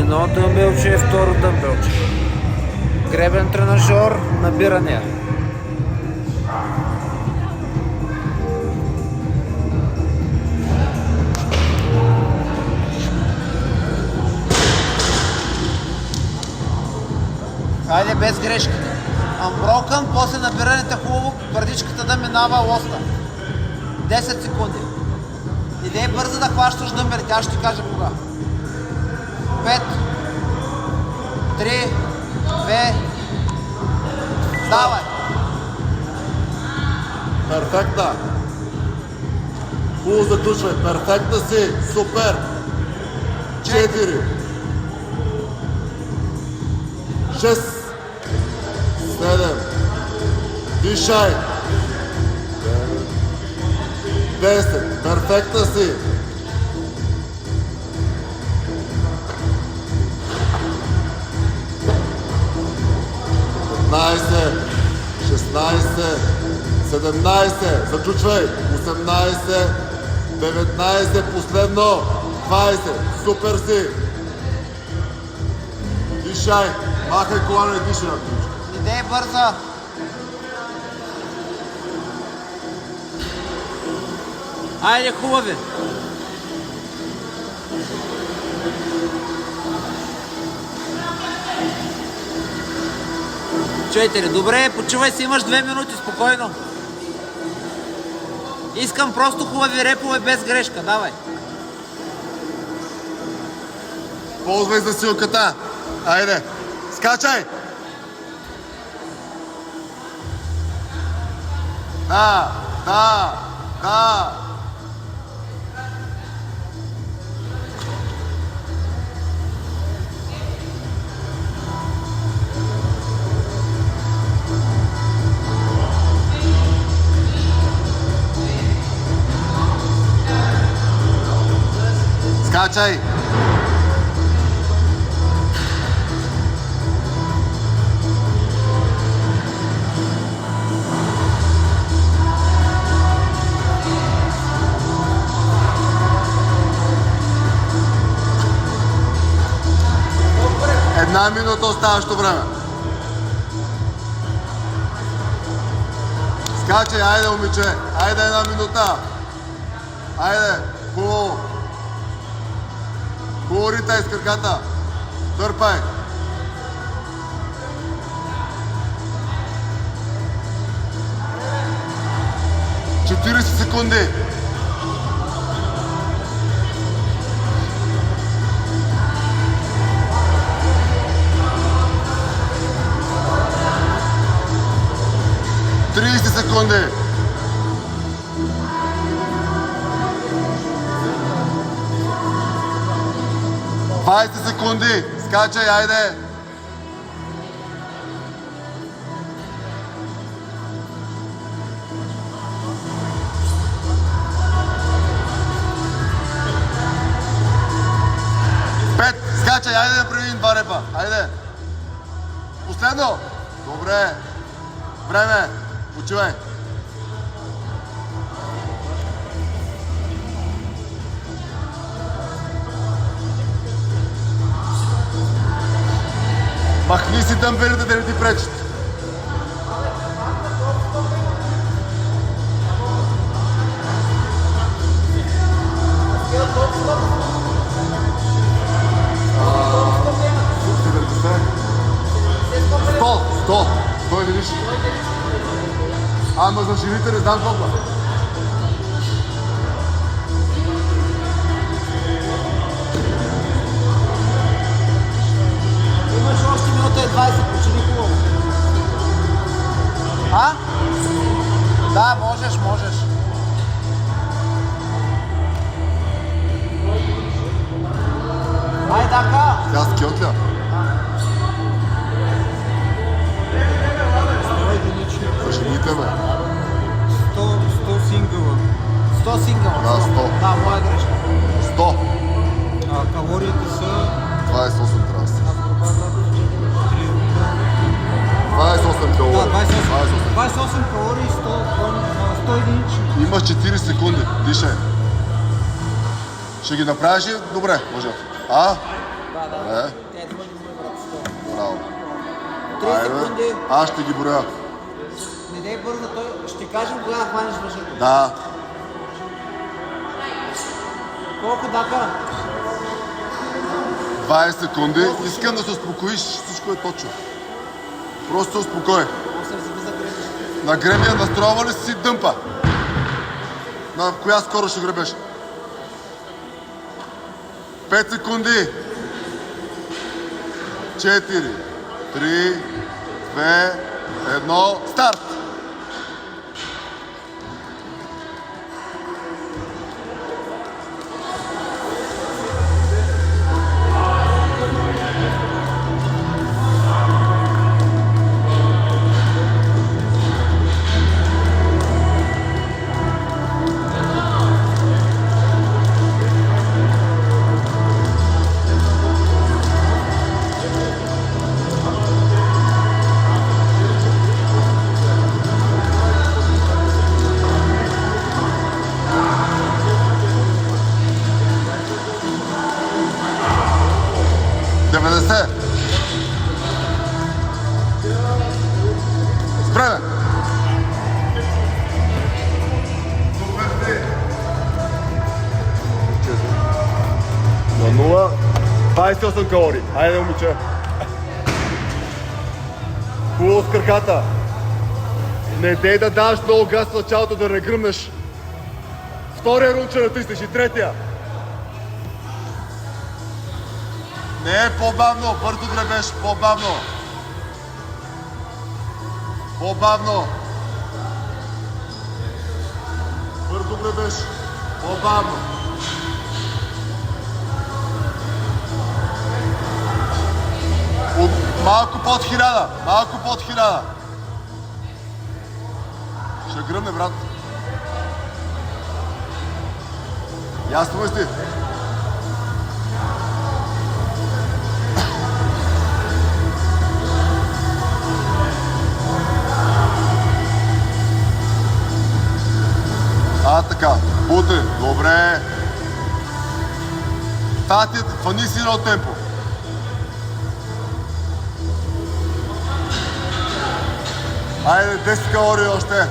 Едно дъмбелче, второ дъмбелче. Гребен тренажер, набирания. Хайде без грешки. Unbroken, после набирането хубаво, бърдичката да минава лоста. 10 секунди. Идей бързо да хващаш дъмбелите, аз ще ти кажа кога. 5, 3, 2, давай! Перфектна! Хубаво заключвай, перфектна си, супер! 4, 6, 7, дишай! 10, перфектна си! 15, 16, 17, заключвай, 18, 19, последно, 20, супер си! Дишай, махай колана и дишай на ключ. Идей бърза! Айде хубави! Четири. Добре, почивай си, имаш 2 минути, спокойно. Искам просто хубави репове без грешка, давай. Ползвай засилката. Айде, скачай! Да! Скачай! Една минута оставащо време. Скачай, айде, момиче. Айде една минута. Айде, хубаво. Хубаво ритай с краката. Дърпай. Четиридесет секунди. Секунди. 20 секунди. Скачай, айде. Пет. Скачай, айде да правим 2 репа. Айде. Последно. Добре. Време. Почивай. Махни си дъмбелите да не ти пречат. Сто и видиш. Ама за жените не знам толкова. Имаш още минута и 20, почини хубаво. А? Да, можеш. Ай, така. Тя скилт ли? За жените, бе. 100 сингъла. 100 сингъла. Да, 100. Да, моя грешка. 100. Калориите са 28 трябва да си. 28 Да, калории. 28 калории, 100 единични. Имаш 40 секунди. Дишай. Ще ги направиш ли? Добре, може. Да. Добре. Тя е двойни мой брат. 100. Браво. 30 Айде, бе. секунди. Аз ще ги броя. Не дей бърза, той ще кажем кога да хванеш въжето. Да. Колко дака? 20 секунди. Искам да се успокоиш. Всичко е точно. Просто се успокой. 8 зъби за гребеш. На гребия настроила ли си дъмпа? На коя скоро ще гребеш? 5 секунди. 4, 3, 2, 1, старт! Време! На 0. 28 калории. Хайде, момиче. Хубаво с краката. Не дей да даваш много газ в началото, да не гръмнеш. Втория рун ще натиснеш и третия. Не, по-бавно, бързо гребеш, по-бавно. По-бавно. Бързо гребеш, по-бавно. Малко под 1000, малко под 1000. Ще гръмне, брат. Ясно ли си? Така, бути, добре. Тати, фани си едно темпо. Айде, 10 калории още.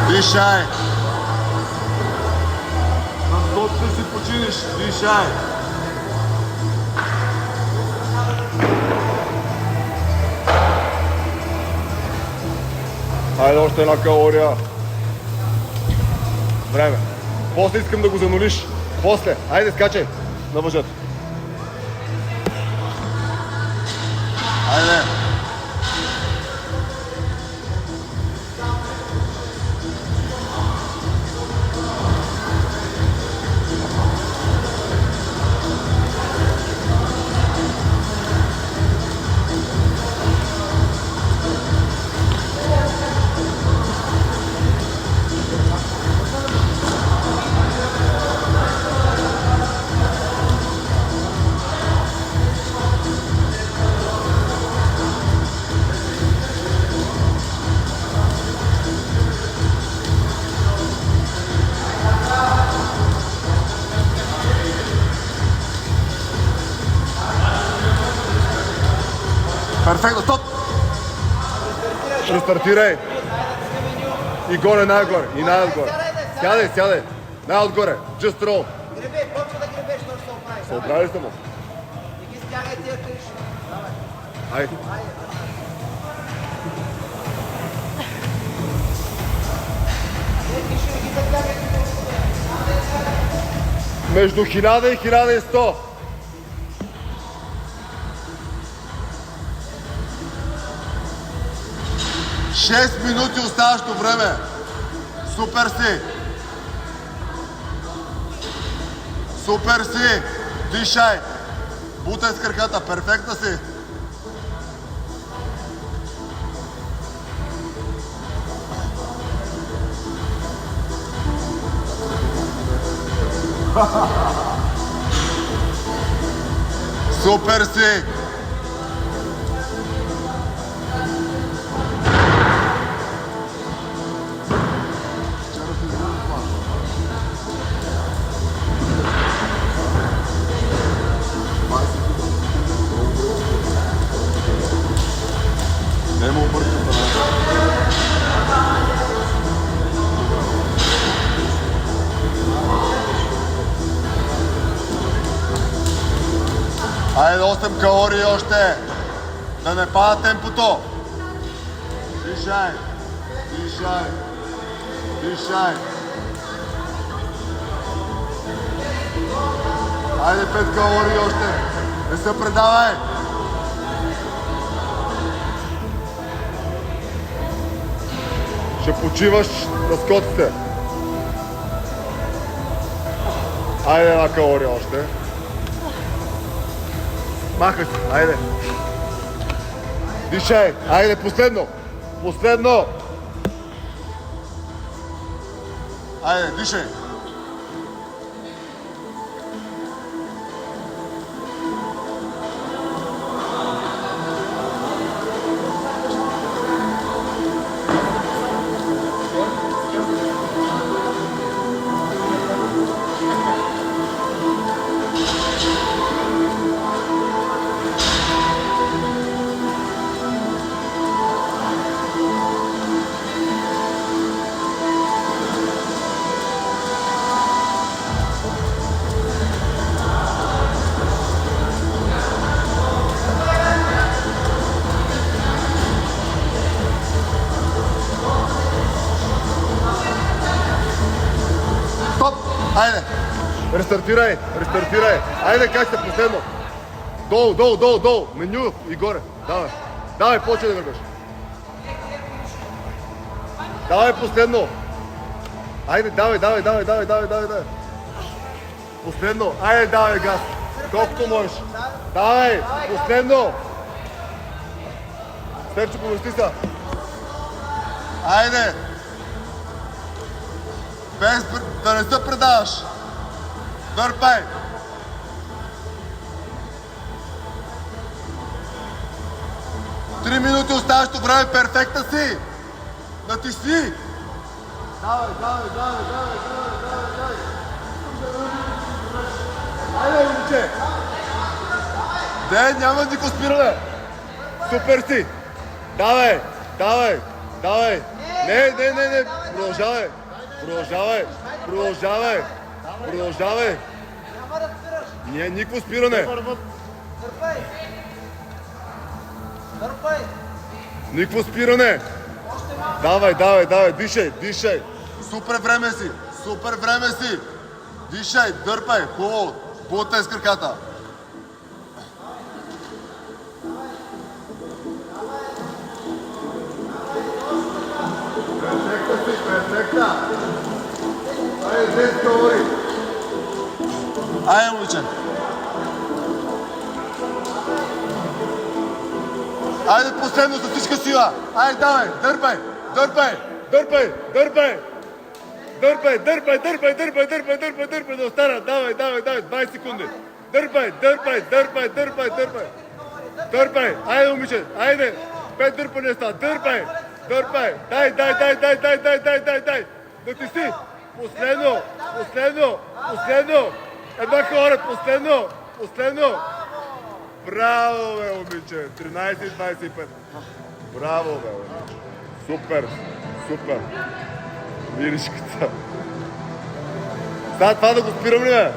Дишай. Да си починиш, дишай. Хайде още една калория. Време. После искам да го занулиш. После. Хайде, скачай на въжето. Хайде. Перфектно, стоп! Рестартирай! И горе, най-горе, и най-отгоре. Сядай, сядай! Най-отгоре, just roll! Гребе, почва да гребеш, то ще се оправи. Се оправи сте му? Не ги стягай тия криши. Давай. Айде. Между 1000 и 1100. Шест минути оставащо време. Супер си. Супер си. Дишай. Бутай с краката. Перфектна си. Супер си! Не му обърката. Айде 8 калории още. Да не пада темпото. Дишай. Дишай. Дишай. Айде 5 калории още. Не се предавай. Ще почиваш на скотите. Айде една калория още. Махай се, айде. Дишай, айде, последно. Последно. Айде, дишай. Стоп! Айде! Рестартирай! Рестартирай! Айде, как сте последно? Долу, долу, долу, долу! Меню и горе! Давай! Давай, почвай да вървеш! Давай последно! Айде, давай, давай, давай, давай, давай, давай, давай! Последно! Айде, давай газ! Колкото можеш! Давай! Последно! Степче, помести се! Айде! Без да не се предаваш! Дърпай! Три минути оставащо време, перфекта си! Натисни! Давай, давай, давай, давай, давай, давай, давай! Айде, момче! Не, няма никакво спиране! Супер си! Давай, давай, давай! Не, не, не, не! Продължавай! Продължавай! Продължавай! Продължавай! Няма да спираш. Не, никакво спиране! Дърпай. Дърпай. Никакво спиране! Давай, давай, давай, дишай, дишай! Супер време си! Супер време си! Дишай, дърпай, хубаво! Плъттай с краката! Перфекта си, перфекта! Айде, 10 калории! Айде, момиче! Айде последно с всичка сила! Айде, давай! Дърпай! Дърпай! Дърпай! Дърпай! Дърпай! Дърпай! Дърпай! Дърпай! Дърпай! Дърпай! Дърпай! Да остана! Давай! Давай! Давай! 20 секунди! Дърпай! Дърпай! Дърпай! Дърпай! Дърпай! Дърпай! Айде, момиче! Айде! 5 дърпания става! Дърпай! Дърпай! Дай! Дай! Дай! Дай! Дай! Дай! Дай! Дай! Дай! Натисни! Последно! Последно! Последно! Една калория! Последно! Последно! Браво, бе, момиче! 13:25. Браво, бе, момиче! Супер! Супер! Миришката! Сега това да го спирам ли, бе?